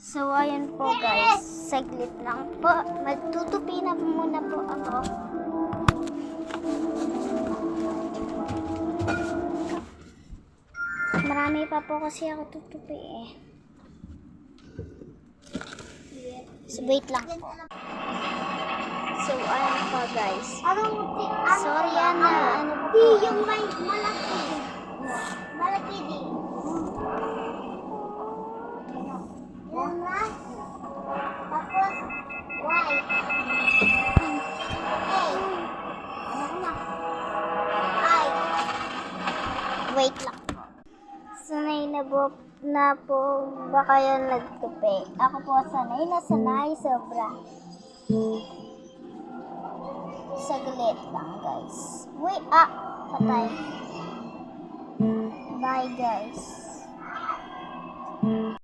So, ayun po guys. Saglit lang po. Magtutupi na muna po ako. Marami pa po kasi ako tutupi eh. So, wait lang po. So, ayun po guys. Sorry na, ano po. Yung may malaki. Malaki din. Yan na. Tapos, white. Okay. Ano na? White. Wait lang po. Sanay na po ba kayo nagtupi? Ako po sanay sobra. Saglit lang guys. Wait, patay. Bye guys.